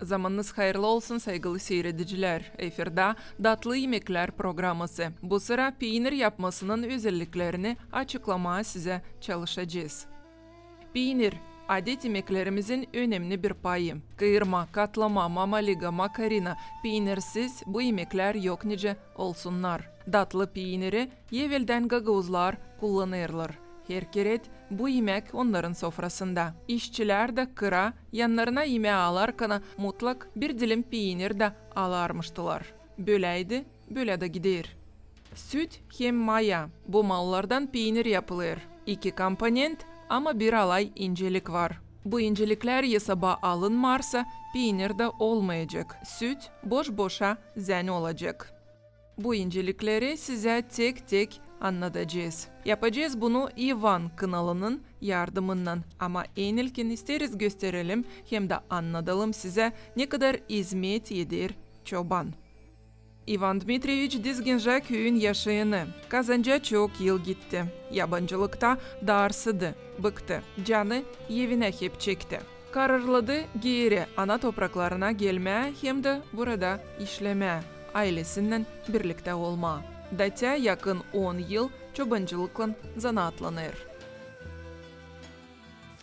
Zamanınız hayırlı olsun saygılı seyrediciler. Efirde Datlı Yemekler programması. Bu sıra peynir yapmasının özelliklerini açıklamaya size çalışacağız. Peynir, adet yemeklerimizin önemli bir payı. Kıyırma, katlama, mamaliga, makarina, peynirsiz bu yemekler yok nice olsunlar. Datlı peyniri evvelden gagavuzlar kullanırlar. Her keret bu yemek onların sofrasında. İşçiler de kıra, yanlarına yemeği alarken mutlak bir dilim peynir de alarmıştılar. Böyleydi, böyle de gider. Süt hem maya, bu mallardan peynir yapılır. İki komponent ama bir alay incelik var. Bu incelikler hesaba alınmarsa peynir de olmayacak. Süt boş boşa zen olacak. Bu incelikleri size tek tek anlatacağız. Yapacağız bunu Ivan kanalının yardımından ama en ilkin isteriz gösterelim hem de anlatalım size ne kadar hizmet eder çoban. Ivan Dmitrievich Dizgince köyün yaşayanı. Kazanca çok yıl gitti. Yabancılıkta darsıdı, bıktı. Canı evine hep çekti. Kararladı geri ana topraklarına gelmeye hem de burada işlemeye, ailesinden birlikte olma. Daça yakın 10 yıl çobancılıkla zanaatlanır.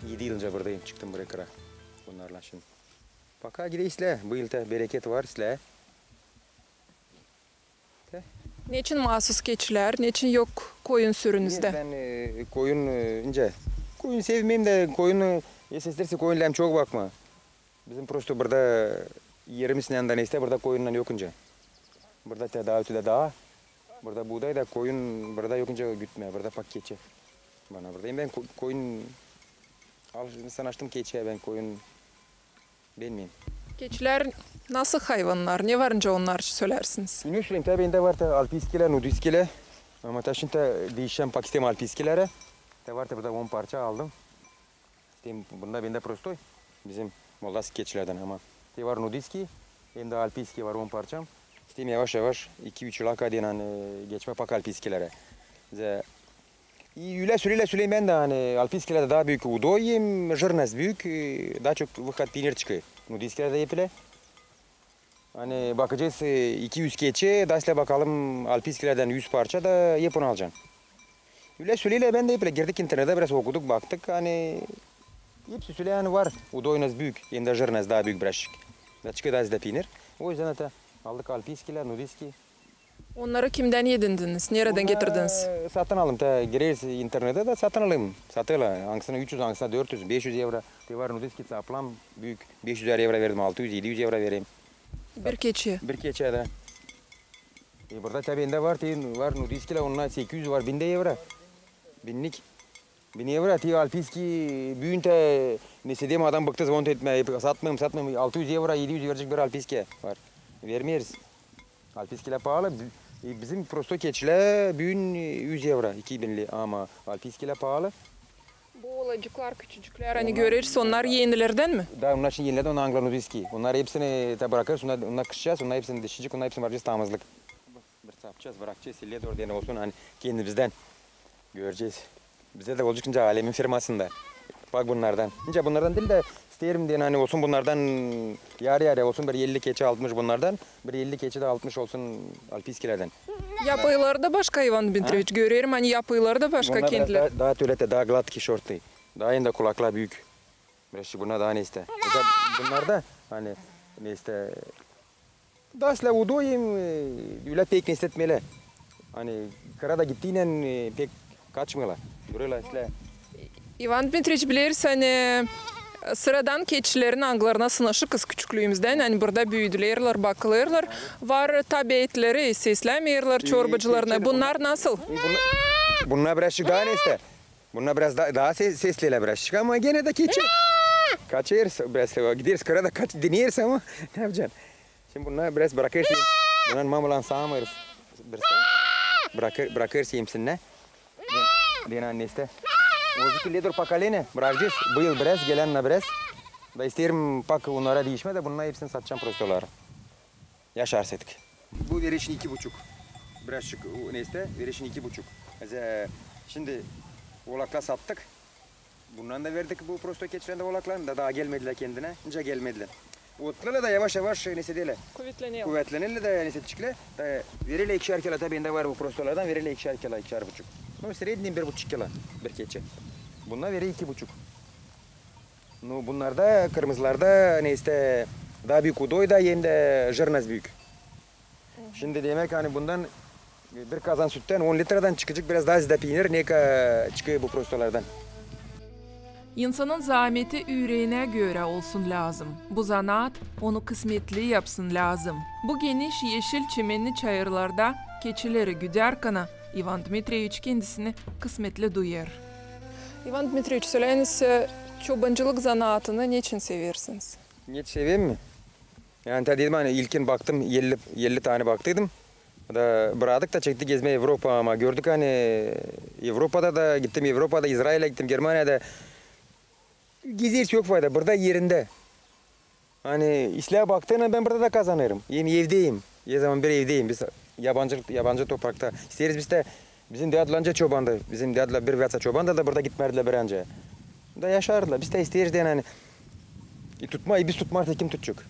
7 yıl önce buradayım, çıktım buraya kıra. Bunlarla şimdi. Baka gideyizle, bu yılda bereket var sizle. Neçin mahsus keçiler, neçin yok koyun sürünüzde? Ben koyun koyun sevmeyeyim de koyunu eseslerse koyunlarım çok bakma. Bizim prosto burada yerimizin yanında neyse burada koyunlar yokunca. Burada daha ötede daha. Burada buğday da koyun burada yokunca gütme. Burada pak keçi. Bana buradayım ben koyun sen açtım keçiye ben koyun bilmeyeyim. Keçiler nasıl hayvanlar? Ne varınca onlar söylersiniz? Ne söyleyeyim tabi bende var da alpiskiler, nudiskiler. Ama taşınta değişen Pakistan alpiskilere. De var da burada 10 parça aldım. Bunda bende prostoy. Bizim Moldas keçilerden ama. De var nudiski. Hem de alpiski var 10 parçam. İşte yavaş yavaş 2-3 yıl akadiyen geçme pak alpiskilere. Yüle süreyim ben de hani alpiskilerde daha büyük udoyim, jırnaz büyük, daha çok vakat peynir çıkıyor. Nudiskilerde yapılı. Hani bakacağız 200 keçi, daha bakalım alpiskilerden 100 parça da yapın alacaksın. Yüle süreyle ben de yapılı. Girdik internete biraz okuduk baktık hani hepsi süreyen var. Udoynaz büyük, hem de jırnaz daha büyük birazcık. Da çıkıyor da peynir. O yüzden de aldık alpiskiler, nudiski. Onları kimden yedindiniz? Nereden getirdiniz? Satın aldım. Gireriz internete de satın alayım. Satıyorlar. Hangisine 300, hangisine 400, 500 euro. Var nudiski saplam büyük. 500 euro verdim, 600, 700 euro vereyim. Bir keçi. Bir keçi de. Burada tabi ende var nudiskiler onlar 800 var, 1000 euro. 1000 euro. Alpiski büyünte neyse diyeyim adam bıktı zvont etmeye. Satmayayım. 600 euro, 700 verecek bir alpiski var. Vermeyiz. Alpiskiler pahalı. Bizim prosto keçiler büyün 100 euro, 2000'li ama alpiskiler pahalı. Bu olacıklar küçücükler hani görürüz onlar yenilerden mi? Da onlar için yenilerden onlar Anglo-Nudiski. Onlar hepsini bırakırız, onlar kışacağız, onlar hepsini dişecek, onlar hepsini vereceğiz tamızlık. Bir sapacağız, bırakacağız, sille doğru diye olsun hani kendimizden göreceğiz. Bize de olacak alemin firmasında. Bak bunlardan. Bunlardan değil de isterim diye hani olsun bunlardan yarı olsun bir 50 keçi 60 bunlardan. Bir 50 keçi de 60 olsun alpiskilerden. Yapıları da başka Ivan Dmitrievich görüyorum hani yapıları da başka bunlar kendiler. Daha tölete daha glatki şortlu. Daha yine kulaklar büyük. Biraz bunlar daha ne iste. Bunlar da hani ne iste. Daha sıla udoyim öyle pek ne istetmeli. Hani karada gittiğinden pek kaçmıyorlar. Duruyorlar sıla. Ivan Dmitrievich biliriz hani sıradan keçilerin anglarına sınışı kız küçüklüğümüzden. Hani burada büyüdülerler, bakılırlar. Var tabiatları, seslenmiyorlar çorbacılarına. Bunlar nasıl? Bunlar birazcık daha ne iste? Bunlar biraz daha sesliyle birazcık ama gene de keçi. Kaçırız biraz gideriz karada deneriz ama ne yapacaksın? Şimdi bunlar biraz bırakırsın. Bunlar mamulan sağmırız. Bırakırsın yemsinler. Denen ne iste? Ozuki ledur pakalene bırakacağız. Bu yıl biraz gelenle biraz. Da isterim pak onlara değişme de bunlar hepsini satacağım prostolara. Yaşarsak. Bu verişin 2,5. Birazcık neyse verişin 2,5. Şimdi oğlakla sattık. Bundan da verdik bu prosto keçilerinde oğlaklarını da daha gelmediler kendine. Önce gelmediler. Otlarla da yavaş yavaş neyse değil. Kuvvetleniyor. Kuvvetlenirle de neyse çıkle. Veriyle 2'şer kilo tabi bende var bu prostolardan veriyle 2'şer kilo 2,5. No srednjim 1,5 kilo bir keçe. Bunlar veri 2,5. No bunlarda kırmızılarda neyse daha büyük udoy da hem de jırnaz büyük. Şimdi demek hani bundan bir kazan sütten 10 litreden çıkacak biraz daha zide peynir neka çıkıyor bu prostolardan. İnsanın zahmeti yüreğine göre olsun lazım. Bu zanaat onu kısmetli yapsın lazım. Bu geniş yeşil çimenli çayırlarda keçileri güderkana Ivan Dmitrievich kendisini kısmetli duyar. Ivan Dmitrievich, söyleyiniz çobancılık zanaatını niçin seversiniz? Niçin seveyim mi? Yani dedim hani ilkin baktım 50 tane baktıydım. Da bıraktık da çektik gezmeye Avrupa ama gördük hani Avrupa'da da gittim, Avrupa'da İsrail'e gittim, Germanya'da geziyor çok fayda. Burada yerinde. Hani İslam'a baktığında ben burada da kazanırım. Evdeyim. Ne zaman bir evdeyim. Biz yabancı toprakta. İsteriz biz de bizim dadlanca çobandı. Bizim dadla bir vatsa çobandı da burada gitmediler bir anca. Da yaşardılar. Biz de isteriz diyen hani biz tutmazsa kim tutacak?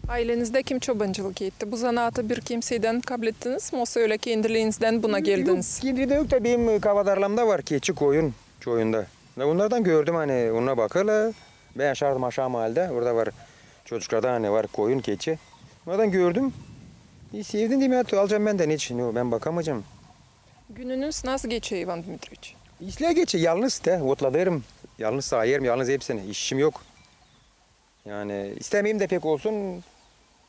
Ailenizde kim çobancılık etti? Bu zanaatı bir kimseden kabul ettiniz mi? Yoksa öyle kendiliğinizden buna geldiniz? Yok, kendiliğinde yok da benim kavadarlamda var. Keçi koyun çoğunda. Onlardan gördüm hani ona bakarlar. Ben yaşardım aşağı mahallede. Orada var çocuklardan hani var koyun keçi. Onlardan gördüm. Sevdim değil mi? Alacağım ben de niçin? Yok, ben bakamayacağım. Gününüz nasıl geçiyor Ivan Dmitrievich? İşle geçiyor. Yalnız da otladım. Yalnız sayarım. Yalnız hepsini. İşim yok. Yani istemeyeyim de pek olsun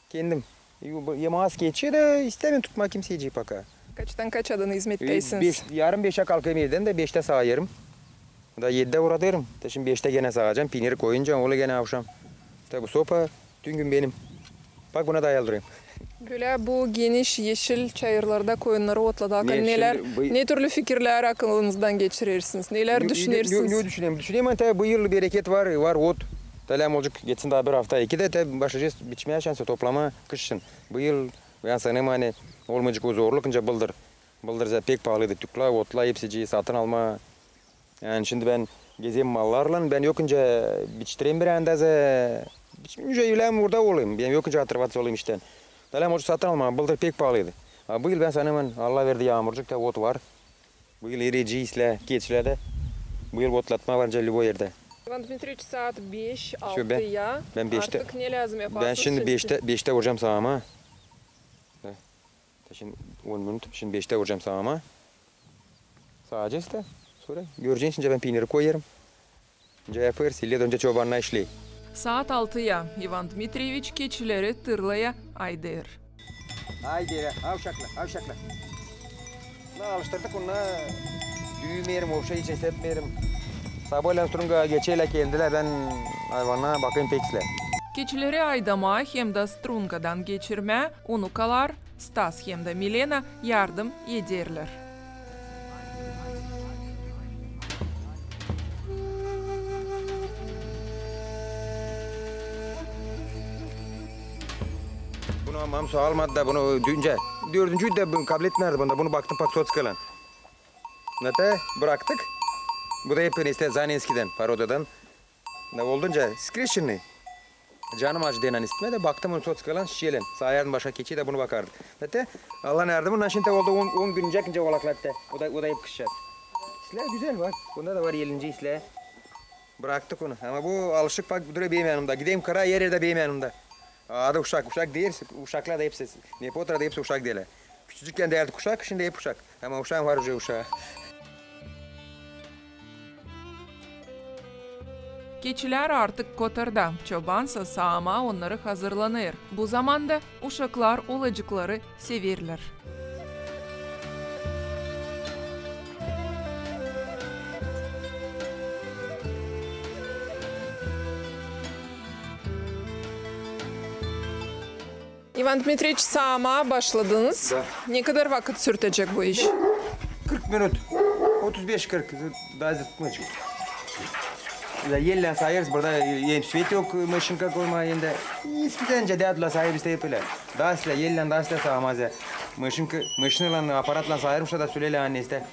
kendim. Yemeğaz geçiyor da istemeyeyim tutma kimseyi paka. Kaçtan kaç adına hizmetteysiniz? Yarın 5'e kalkayım yerden de 5'te sayarım. Da 7'de uğradım. Şimdi 5'te gene sağacağım. Peyniri koyunca onu gene avşam. İşte bu sopa tüm gün benim. Bak buna da ayaldırayım. Böyle bu geniş yeşil çayırlarda koyunları otladarken ne türlü fikirler aklınızdan geçirirsiniz? Neler düşünürsünüz? Ne düşüneyim? Düşüneyim ama tabii bu yıl bereket var ot. Talam olacak geçsin daha bir hafta iki de tabii başlayacağız biçmeye şansı toplama kışın. Bu yıl ben sanırım hani olmayacak o zorluk önce bıldır. Bıldır pek pahalıydı. Tükla, otla hepsici satın alma. Yani şimdi ben gezeyim mallarla ben yokunca biçtireyim bir andaza. Biçmeyince yüleğim burada olayım. Ben yokunca hatırlatı olayım işten. Talam olacak satın alma. Bıldır pek pahalıydı. Bu yıl ben sanırım Allah verdi yağmurcuk da ot var. Bu yıl irici isle, keçilerde. Bu yıl otlatma var önce bu yerde. Ivan Dmitrievich saat 5-6'ya artık ne lazım yaparsınız? Ben şimdi 5'te vuracağım sağıma. Şimdi 10 minut. Şimdi 5'te vuracağım sağıma. Sağacağız da. Sonra göreceksin ben peyniri koyarım. Önce yapar, sillet önce çobanla işley. Saat 6'ya Ivan Dmitrievich keçileri tırlaya aydır. Aydır, avşakla. Alıştırdık onunla büyümeyelim, o şey için sepmeyelim. Sabahleyin sonra geçeyle kendiler ben hayvana bakayım peksle. Keçileri aydama hem de strungadan geçirme, unukalar, Stas hem de Milena yardım ederler. Bunu mamsu almadı da bunu dünce. Dördüncüyü de kabul etmedi bunda. Bunu baktım pak tot sıkılan. Nete bıraktık. Bu da hep işte Zaninski'den, Parodadan. Ne oldunca Skrişin'i. Canım acı denen isme de baktım onu tot sıkılan şişelen. Sayarın başka keçiye de bunu bakardı. Nete Allah'ın yardımıyla şimdi oldu 10 gün önce olaklattı. O da hep kışacak. İsle güzel bak. Bunda da var 7. isle. Bıraktık onu. Ama bu alışık bak bu duruyor benim yanımda. Gideyim kara yer de benim yanımda. Adı uşak değil, uşaklar da hepsi, Nepotra da hepsi uşak değiller. Küçücükken değerli uşak, şimdi hep uşak. Ama uşağım var uşağı. Keçiler artık kotarda, çobansa sağma onları hazırlanır. Bu zamanda uşaklar olacıkları severler. Ivan Dmitrievich sağma başladınız. Da. Ne kadar vakit sürecek bu iş? 40 minut. 35-40. Daha zıtmacık. Yellen sayarız burada yem svet yok maşınka koyma yende. İskiden dedadla sayar işte yapıyorlar. Daha yellen daha sağmaz ya. Maşınla aparatla sayarmışlar da söyleyler anne işte.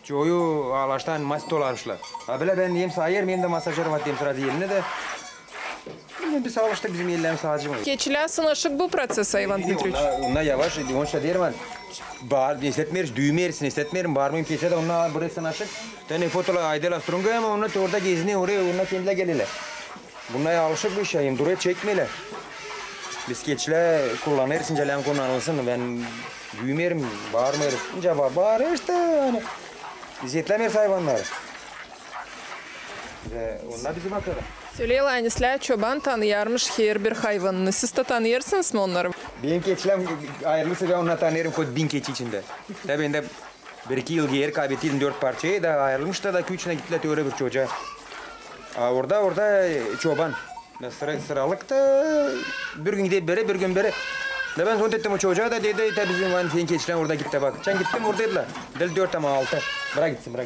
Çoğu ağlaştan mas dolarmışlar. Abla ben yem sayarım hem de masajlarım atayım sırada yerine de. Yani bir sağlaştık bizim yerlerimiz sadece mi? Keçiler sınaşık bu prosese Ivan Dmitrievich. Onlar yavaş, onunla derim ben. Bağır, istetmeyiz, düğmeyirsin, istetmeyelim. Bağırmayayım keçe de onlar buraya sınaşık. Tane fotoğrafla aydela strunga ama onlar orada geziniyor, onlar kendiler gelirler. Bunlar alışık bir şey, duraya çekmeyle. Biz keçiler kullanırız, inceleyen kullanılsın. Ben büyümeyelim, bağırmayırız. İnce bağırır işte yani. Biz yetlemeyiz hayvanları. Onlar bizi bakalım. Söyleyelim, çoban tanıyarmış her bir hayvanını. Siz de tanıyorsunuz mu onları? Benim keçilerim ayrılırsa ben onları tanıyorum kod 1000 keçi içinde. Tabii ben de 1-2 yıl yer kaybettim 4 parçayı da ayrılmış da 2-3'üne gittiler öyle bir çocuğa. Orada çoban. Sıralık da bir gün gidip beri bir gün beri. Da ben son ettim o çocuğa da dedi bizim var senin keçiler orada gitti bak. Sen gittim oradaydılar. Del 4 ama 6. Bırak gitsin.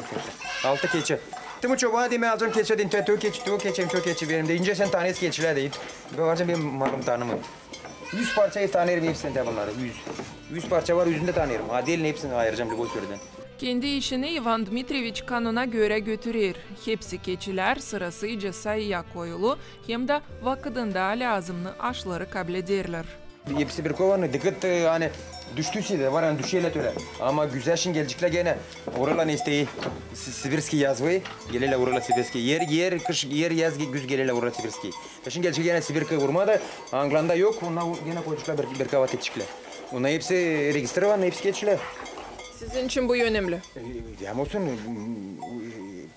6 keçi. Gittim o çocuğa dedim alacağım keçi dedim. Tö keçi benim de. İnce sen tanesi keçiler değil. Ben varacağım benim malım tanımı. 100 parçayı tanıyorum hepsini de bunları. 100 parça var 100'ünü de tanıyorum. Adil'in hepsini ayıracağım bu süreden. Kendi işini Ivan Dmitrievich kanuna göre götürür. Hepsi keçiler sırasıyla sayıya koyulu hem de vakıdında lazımlı aşıları kabul ederler. Hepsi bir kovanı dikkat hani düştüyse de var hani düşüyle öyle. Ama güzel şimdi gelecekler gene. Oralar ne isteği? Sibirski yazmayı. Gelirler oralar Sibirski. Yer kış yaz güz gelirler oralar Sibirski. Şimdi gelecek gene Sibirki vurma da Anglanda yok. Onlar gene koyacaklar bir kavat edecekler. Onlar hepsi registre var, hepsi geçiler. Sizin için bu önemli. Ya olsun,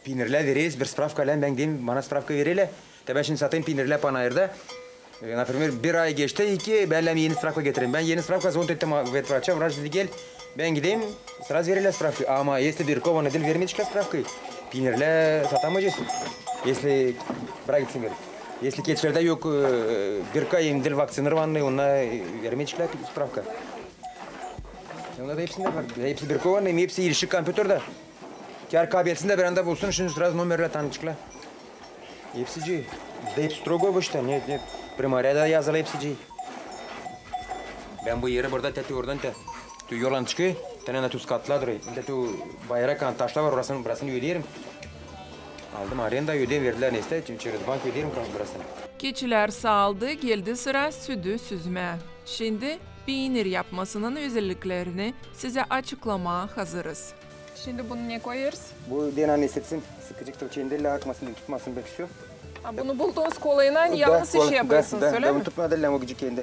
pinirler veririz, bir spravka ben diyeyim, bana spravka verirler. Ben şimdi satayım pinirler panayırda. Например, bir ay geçti, ben yeni spravka getireyim. Ben yeni spravka zont ettim vetvraça, vraj dedi gel, ben gideyim, sırası verirler spravka. Ama если bir kovan edil vermeyecekler spravkayı, pinirler satamayacağız. Если, bırak gitsin verir. Если keçilerde yok, bir ay imdil vaksinir var, ona vermeyecekler spravka. Onda da hepsinde var. Hepsi bir kovan, hepsi ilişik kompüterde. Kar kabiliyetinde bir anda bulsun, şimdi sırası numarla tanışıklar. Hepsici. Bizde hepsi strogo bu işte. Ne primaryada yazılı hepsici. Ben bu yeri burada teti oradan te. Tu yolan çıkıyor. Tene tu skatladır. Tu bayrak taşla var burasını ödeyelim. Aldım arenda ödeyim verdiler neyse. Çerez bank ödeyelim burasını. Keçiler sağaldı, geldi sıra sütü süzme. Şimdi peynir yapmasının özelliklerini size açıklamaya hazırız. Şimdi bunu ne koyarız? Bu denan hissetsin. Sıkıcık da çendelle akmasın, tutmasın belki şu. Bunu bulduğunuz kolayına yalnız iş yaparsınız, öyle mi? Ben tutmadım o küçük kendi.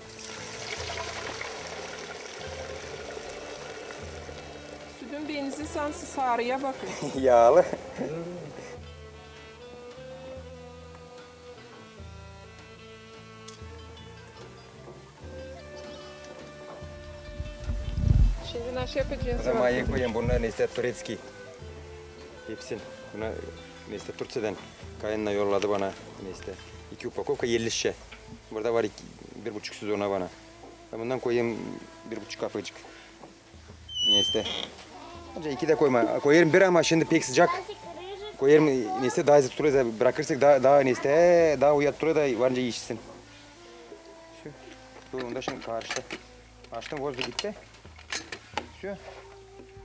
Sütün benzi sansı sarıya bakın. Yağlı. Şimdi nasıl yapacağız? Zamayı koyayım bunlar neyse Turetski. Hepsini. Buna neyse Türkçeden kayınla yolladı bana neyse. 2 upakovka 50 şişe. Burada var 1,5 ona bana. Ben bundan koyayım 1,5 kapıcık. Neyse. Önce 2 de koyma. Koyarım bir ama şimdi pek sıcak. Koyarım neyse daha zıt duruyor. Bırakırsak daha neyse daha uyat duruyor da varınca yiyişsin. Şu. Bu onda şimdi karıştı. Açtım vozdu gitti. Şu.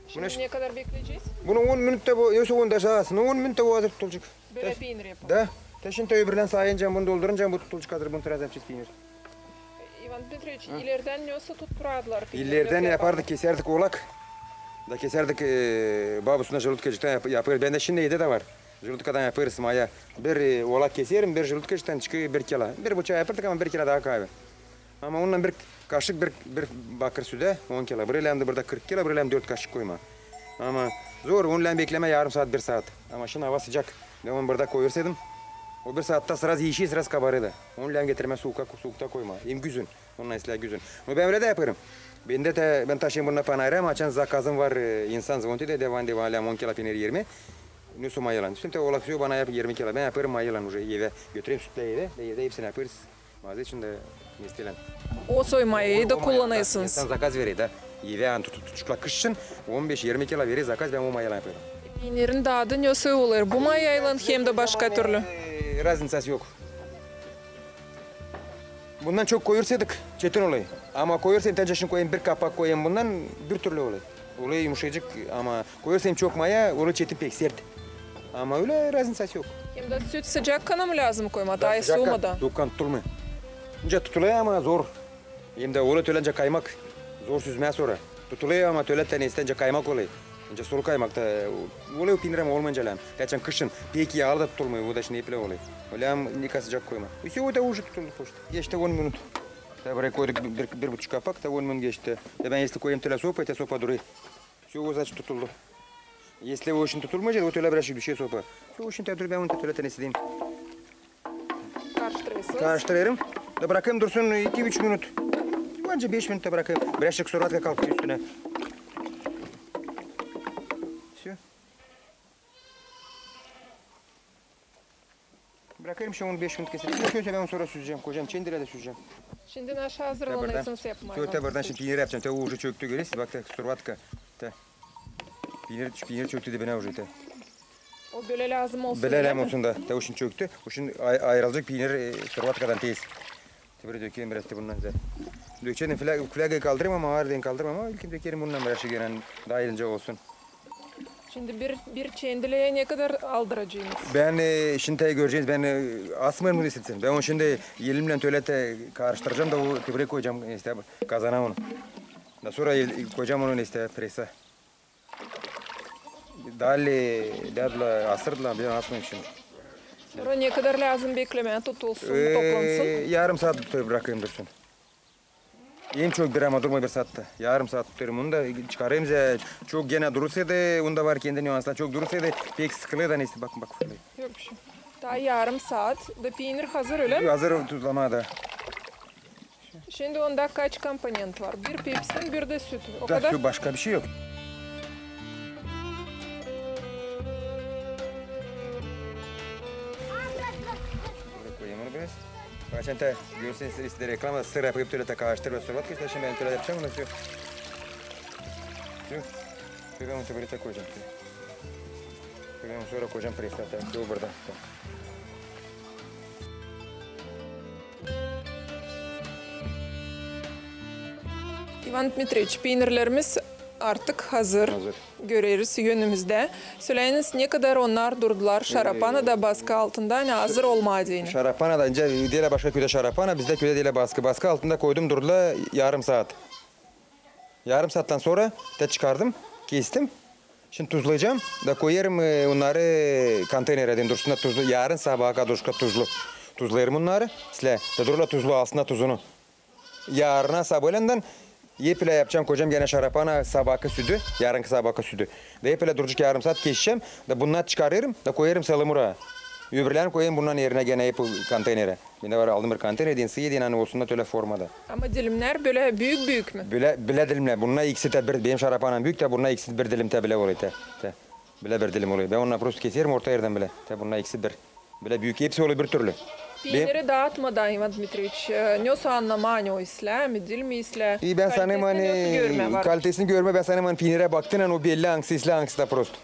Şimdi ne kadar bekleyeceğiz? Bunu 10 minütte bu, yoksa 10 dakika sağlasın. 10 minütte bu hazır tutulacak. Böyle peynir yapalım. Da. Teşinte öbürden sayınca bunu doldurunca bu tutulacak hazır. Bunu biraz yapacağız peynir. Ivan Dmitrievich, ileriden ne olsa tutturadılar. İleriden yapardık, keserdik oğlak. Da keserdik babasına jılıtkacıktan yaparız. Bende şimdi yedi de var. Jılıtkadan yaparız maya. Bir oğlak keserim, bir jılıtkacıktan çıkıyor 1 kilo. 1,5 yapardık ama 1 kilo daha kahve. Ama ondan bir kaşık bir bakır süde 10 kilo. Bir elimde burada 40 kilo, bir elimde 4 kaşık koyma. Ama zor, onunla bekleme yarım saat, 1 saat. Ama şimdi hava sıcak. Ben onu burada koyursaydım, o 1 saatte sırası yeşil, sırası kabarıydı. Onunla getirme soğukta koyma. Hem güzün, onunla islah güzün. Ama ben öyle de yaparım. Ben taşıyım bununla panayra ama açan zakazım var insan zvonti de devam 10 kilo peynir yerime. Ne su mayalan. Şimdi oğlak suyu bana yap 20 kilo. Ben yaparım mayalan eve götüreyim sütle eve hepsini yaparız. Bazı için de istilen. O soymayı da kullanıyorsunuz. İnsan zakaz verir de. Eve an tutukla kışın 15-20 kilo verir zakaz ben o mayalan yaparım. Peynirin dadı ne olur? Bu mayayla hem de başka türlü. Razницası yok. Bundan çok koyursaydık çetin olayı. Ama koyursayım tenceresine koyayım bir kapak koyayım bundan bir türlü olay. Olay yumuşacık ama koyursayım çok maya olay çetin pek sert. Ama öyle razницası yok. Hem de süt sıcak kana mı lazım koyma? Daha soğumadan. Dokkan tutulmuyor. Önce tutuluyor ama zor. Hem de oğlu tölence kaymak. Zor süzmeye sonra. Tutuluyor ama töletten istence kaymak oluyor. Önce soru kaymakta oluyor pinirem olmayınca lan. Geçen kışın peki yağlı da tutulmuyor. O da şimdi iple oluyor. Öyle hem nikah sıcak koyma. İşte o da ucu tutuldu poşta. Geçti 10 minut. Buraya koyduk bir buçuk kapak da 10 minut geçti. Ben если koyayım töle sopa, te sopa duruyor. Все, o zaten tutuldu. Если o için tutulmayacak, o töle bırakıp düşüyor sopa. Все, o için te ben onu töle istediğim. Karıştırıyorsunuz. Karıştırıyorum. Da bırakayım dursun 2-3 minut. Bence 5 minutta bırakayım. Birazcık sonra kalkıyor üstüne. Все. Bırakayım şimdi onu 5 minut kesin. Ben onu sonra süzeceğim. Koyacağım çendire de süzeceğim. Şimdi aşağı hazır olacaksınız yapmaya. Yok buradan şimdi peynir yapacağım. Te o ucu çöktü görüyorsunuz. Bak te survatka. Te. Peynir çöktü dibine ucu te. O böyle lazım olsun. Böyle lazım olsun da. Te o şimdi çöktü. O şimdi ayrılacak peynir survatkadan tez. Te böyle dökeyim biraz te bundan güzel. Dökeceğim flagı kaldırayım ama ağır kaldırmam ama ilkin dökerim bundan biraz şey gelen daha eğlence olsun. Şimdi bir çendeleye ne kadar aldıracağınız? Ben şimdi göreceğiz. Ben asmayın bunu istedim. Ben onu şimdi elimle tuvalete karıştıracağım da o tebre koyacağım işte kazana onu. Da sonra koyacağım onu işte presa. Dağla asırdılar bir asmayayım şimdi. Sonra ne kadar lazım beklemeye tutulsun, toplansın? Yarım saat bırakayım dursun. En çok bir ama durma bir saatte. Yarım saat tutarım onu da çıkarayım size. Çok gene durursaydı, onda var kendi nüanslar. Çok durursaydı pek sıkılıyor da neyse bak. Yok bir şey. Daha yarım saat da peynir hazır öyle mi? Hazır tuzlamada. Şimdi onda kaç komponent var? Bir pepsin, bir de süt. O Da, kadar. başka bir şey yok. Buraya koyayım onu biraz. Geçen de görseniz işte reklama sır yapıp töle karıştır ve sorvat ki şimdi ben töle yapacağım onu sür. Ben onu töle koyacağım. Ben onu sonra koyacağım presata. Dur burada. İvan Dmitrievich, peynirlerimiz artık hazır. Görüyoruz yönümüzde. Söyleyiniz ne kadar onlar durdular şarapana da baskı altında ne hazır olmadığını. Şarapana da önce diğer başka köyde şarapana bizde köyde diğer baskı altında koydum durdular yarım saat. Yarım saatten sonra da çıkardım kestim. Şimdi tuzlayacağım da koyarım onları konteynere edeyim dursun da tuzlu yarın sabaha kadar tuzlu. Tuzlayırım onları. Size da durla tuzlu aslında tuzunu. Yarına sabahleyinden yepile yapacağım koyacağım gene şarapana sabahki sütü, yarınki sabahki sütü. Da yepile duracak yarım saat geçeceğim. Da bunları çıkarırım da koyarım salamura. Öbürlerini koyayım bundan yerine gene yapı konteynere. Ben de var aldım bir konteyner edin sıyı edin hani olsun da öyle formada. Ama dilimler böyle büyük mü? Bile dilimler. Bununla ikisi de bir benim şarapanam büyük de bununla ikisi bir dilim de bile oluyor te. Bile bir dilim oluyor. Ben onunla prosto keserim orta yerden bile. Te bununla ikisi bir. Bile büyük hepsi oluyor bir türlü. Peyniri dağıtmadan Ivan Dmitrievich, ne olsa anlamayın o isle, mi dil mi isle? İyi ben sanayım hani kalitesini görme ben sanayım hani peynire baktın hani o belli hangisi isle hangisi de prosto.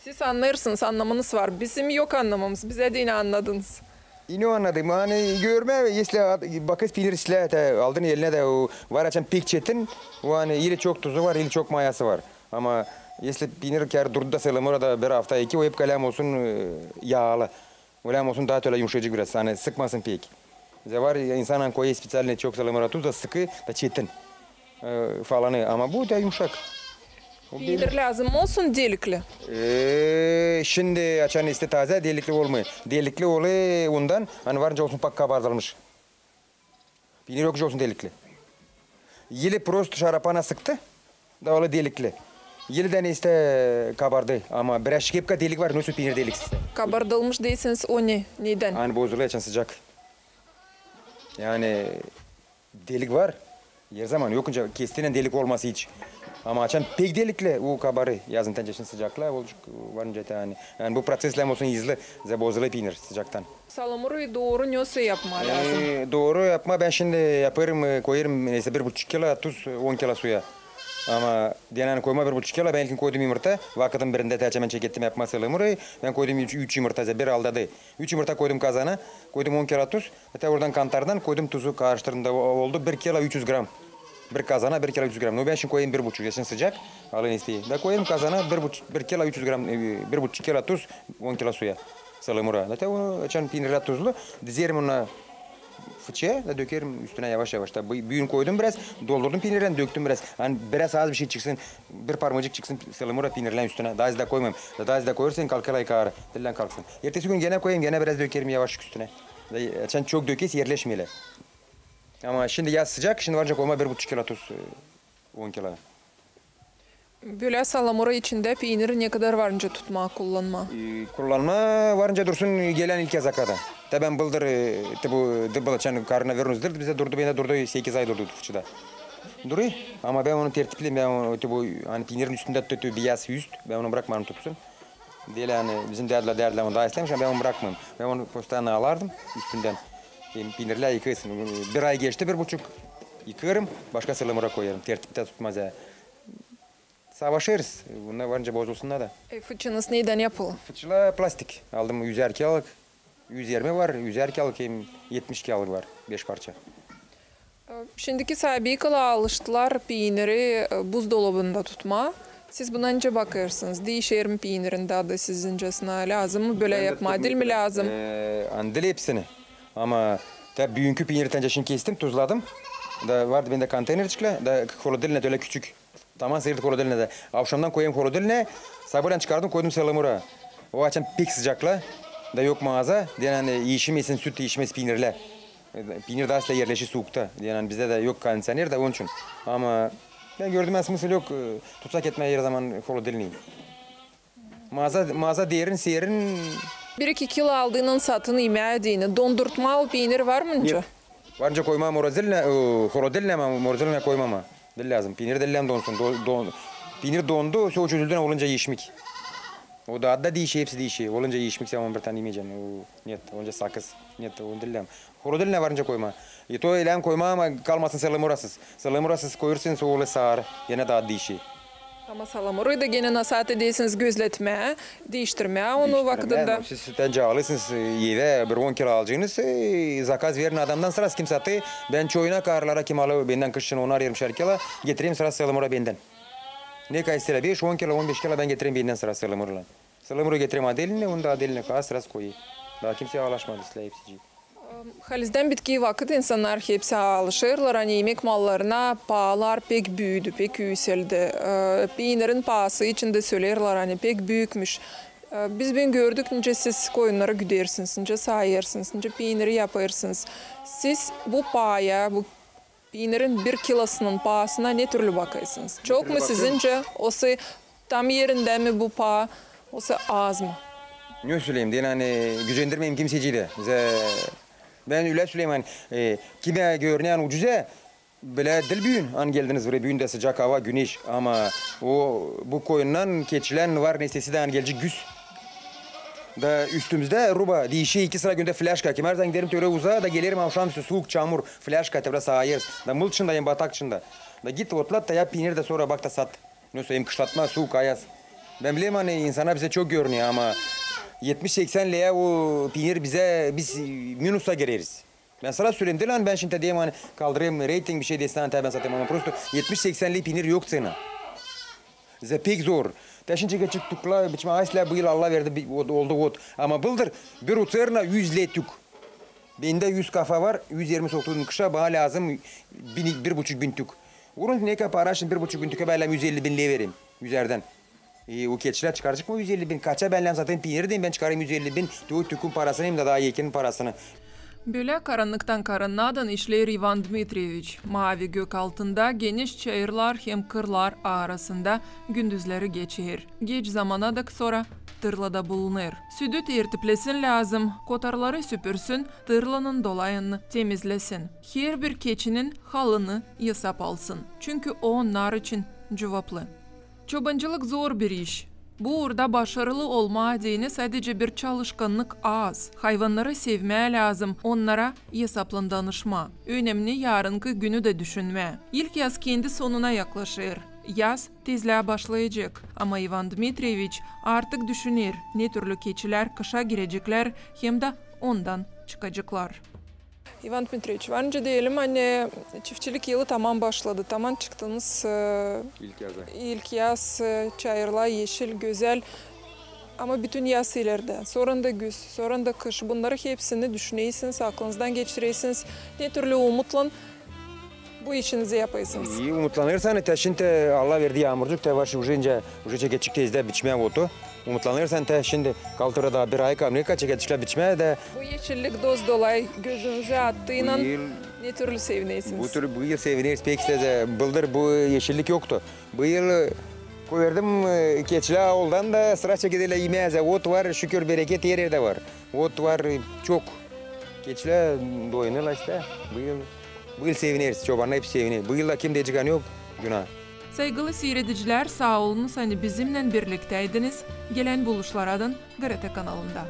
Siz anlarsınız, anlamanız var. Bizim yok anlamamız, bize de yine anladınız. Yine anladım hani görme isle bakız peynir isle aldın eline de o var açan pek çetin o hani ili çok tuzu var ili çok mayası var. Ama isle peynir kar durdu da selam orada bir hafta iki o hep kalem olsun yağlı. Öyle olsun daha öyle yumuşacık biraz hani sıkmasın pek. Bize var insanın koyu spesialine çok salamura tuz da sıkı da çetin falanı ama bu da yumuşak. Peynir lazım olsun delikli. Şimdi açan işte taze delikli olmuyor. Delikli oluyor ondan hani varınca olsun pak kabartılmış. Peynir yok olsun delikli. Yili prost şarapana sıktı da öyle delikli. Yıldan işte kabardı ama biraz şıkıpka delik var nasıl peynir deliksiz. Kabardılmış değilsiniz o ne? Neden? Hani bozuluyor açan sıcak. Yani delik var. Her zaman yokunca kestiğinden delik olması hiç. Ama açan pek delikli o kabarı yazın tenceresin sıcakla olacak varınca yani bu prosesle olsun hızlı bozuluyor peynir sıcaktan. Salamurayı doğru nasıl yapma lazım? Doğru yapma ben şimdi yaparım koyarım neyse 1,5 kilo tuz 10 kilo suya. Ama diğerine koyma 1,5 kilo ben ilkin koydum yumurta. Vakitin birinde hemen çekettim yapma salamurayı. Ben koydum 3 yumurta bir aldadı. 3 yumurta koydum kazana. Koydum 10 kilo tuz. Hatta oradan kantardan koydum tuzu karıştırdım da oldu 1 kilo 300 gram. Bir kazana 1 kilo 300 gram. No ben şimdi koyayım 1,5 yaşın sıcak. Alın isteği. Da koyayım kazana 1 kilo 300 gram 1,5 kilo tuz 10 kilo suya. Salamura. Hatta o açan peynirler tuzlu. Dizerim ona fıçıya da dökerim üstüne yavaş yavaş. Da büyün koydum biraz, doldurdum peynirden döktüm biraz. Hani biraz az bir şey çıksın, bir parmacık çıksın salamura peynirlen üstüne. Daha az da koymam. Daha az da koyarsan kalkar yıkar, dillen kalksın. Ertesi gün gene koyayım, gene biraz dökerim yavaş üstüne. Sen çok dökes yerleşmeyle. Ama şimdi yaz sıcak, şimdi varınca koyma 1,5 kilo tuz, 10 kilo. Böyle salamura içinde peyniri ne kadar varınca tutma, kullanma? Kullanma varınca dursun gelen ilk yazakada. Tabi ben bıldır, bu dıbılaçan karına verunuzdur, bize durdu, bende durdu 8 ay durdu fıçıda. Duruyor ama ben onu tertipliyim, ben onu bu hani peynirin üstünde tutuyor beyaz üst, ben onu bırakmam tutsun. Değil yani bizim derdiler onu daha istemiş ama ben onu bırakmam. Ben onu postanına alardım üstünden. Peynirler yıkıyorsun. Bir ay geçti 1,5 yıkarım, başka salamura koyarım, tertipte tutmaz ya. Savaşırız. Bunlar varınca bozulsunlar da. Fıçınız neyden yapılı? Fıçıla plastik. Aldım 100 kağıt. 120 var. 100 kağıt 70 kağıt var. 5 parça. Şimdiki sahibi kala alıştılar peyniri buzdolabında tutma. Siz buna önce bakırsınız. Değişir mi peynirin tadı sizincesine lazım mı? Böyle yapma değil mi lazım? Andil hepsini. Ama tabi büyünkü peyniri tenceresini kestim, tuzladım. Da vardı bende konteyner çıkla. Da kolodiline öyle küçük. Tamam sıyırdı kolodiline de. Akşamdan koyayım kolodiline. Sabırla çıkardım koydum salamura. O açan pek sıcakla. Da yok mağaza. Yani yiyişmesin süt yiyişmez peynirler. Peynir daha asla yerleşi soğukta. Yani bizde de yok kondisyoner de onun için. Ama ben gördüm asmısıl yok. Tutsak etmeye her zaman kolodiline. Mağaza değerin seyerin. 1-2 kilo aldığının satını yemeğini dondurtmalı peynir var mı önce? Varınca koymam morozilne, kolodiline ama morozilne koymam. Dil lazım. Peynir dillem donsun. Peynir dondu, soğuk çözüldüğüne olunca yiyişmek. O da adda değişiyor, hepsi değişiyor. Olunca yiyişmek sen bir tane yemeyeceksin. Niyet, olunca sakız. Niyet, onu dillem. Kolodiline varınca koyma. To elem koyma ama kalmasın salamurasız. Salamurasız koyursun soğulu sağır. Yine daha değişiyor. Ama salamurayı da gene nasat ediyorsunuz gözletmeye, değiştirmeye onu vakitinde. Siz sütten alıyorsunuz yeve bir 10 kilo alacaksınız. Zakaz verin adamdan sırası kim satı. Ben çoğuna karlara kim alı benden kışın 10'ar 20'şer kilo getireyim sırası salamura benden. Ne kaysıyla 5-10 kilo 15 kilo ben getireyim benden sırası salamurla. Salamura getireyim adeline onu da adeline kadar sırası koyayım. Daha kimseye alaşmadı silah hepsici. Halizden bitkiyi vakit insanlar hepsi alışırlar. Hani yemek mallarına pahalar pek büyüdü, pek yükseldi. Peynirin pahası içinde söylerler hani pek büyükmüş. Biz ben gördük önce siz koyunlara güdersiniz, önce sayırsınız, önce peyniri yaparsınız. Siz bu paya, bu peynirin 1 kilosunun pahasına ne türlü bakarsınız? Çok mu sizince? Olsa tam yerinde mi bu pah? Olsa az mı? Ne söyleyeyim? Diyen hani gücendirmeyeyim kimseciyle. Ben öyle söyleyeyim kime görünen ucuza böyle dil büyün. An geldiniz buraya büyün de sıcak hava güneş ama bu koyundan keçilen var nesnesi de an gelecek güz. Da üstümüzde ruba dişi 2 sıra günde flaşka. Kim her zaman giderim töre uzağa da gelirim akşamüstü soğuk çamur flaşka tebra sahayırız. Da mılçındayım batakçında. Da git otlat da yap peynir de sonra bak da sat. Ne söyleyeyim kışlatma soğuk ayaz. Ben bileyim hani insana bize çok görünüyor ama 70-80 liraya o peynir biz minusa gireriz. Ben sana söyleyeyim değil lan ben şimdi diyeyim hani kaldırayım rating bir şey desin ben satayım ama prosto 70-80 liraya peynir yok sana. Bize pek zor. Taşın çıkıp tukla biçme asla bu yıl Allah verdi oldu ot. Ama bıldır bir uçarına 100 lira tük. Bende 100 kafa var 120 soktuğum kışa bana lazım 1,5 bin tük. Urun ne kadar araşın 1,5 bin tüke ben 150 bin lira vereyim yüzerden. O keçiler çıkaracak mı 150 bin? Kaça benlem zaten peynir diyeyim ben çıkarayım 150 bin. Tükün parasını hem de daha yekenin parasını. Böyle karanlıktan karanlığa işler Ivan Dmitrievich. Mavi gök altında geniş çayırlar hem kırlar arasında gündüzleri geçir. Geç zamana da sonra tırlada bulunur. Südü tertiplesin lazım, kotarları süpürsün, tırlanın dolayını temizlesin. Her bir keçinin halını yasap alsın. Çünkü o onlar için cevaplı. Çobancılık zor bir iş. Bu uğurda başarılı olma diyeni sadece bir çalışkanlık az. Hayvanları sevmeye lazım, onlara hesaplan danışma. Önemli yarınki günü de düşünme. İlk yaz kendi sonuna yaklaşır. Yaz tezliğe başlayacak ama Ivan Dmitrievich artık düşünür ne türlü keçiler kışa girecekler hem de ondan çıkacaklar. Ivan Dmitrievich, önce diyelim hani çiftçilik yılı tamam başladı. Tamam çıktınız. İlk yaz çayırlar yeşil, güzel. Ama bütün yaz ileride, sonra da güz, sonra da kış, bunları hepsini düşüneysiniz, aklınızdan geçireysiniz. Ne türlü umutla bu işinizi yapaysınız. İyi umutlanırsan şimdi Allah verdi yağmurcuk da var уже çekecek izle biçmeye oldu. Umutlanırsan şimdi kaltıra da bir ay kamrika çekecekler biçmeye de. Bu yeşillik doz dolay gözünüze attığıyla ne türlü sevineysiniz? Bu yıl seviniriz pek de bıldır bu yeşillik yoktu. Bu yıl koyardım keçiler oldan da sıra çekediler yemeğe ot var şükür bereket yerde var. Ot var çok. Keçiler doyunurlar işte bu yıl seviniriz çobanlar hep sevinir. Bu yılda kim diyeceğin yok günah. Saygılı seyrediciler, sağ olunuz hani bizimle birlikteydiniz. Gelen buluşlardan GRT kanalında.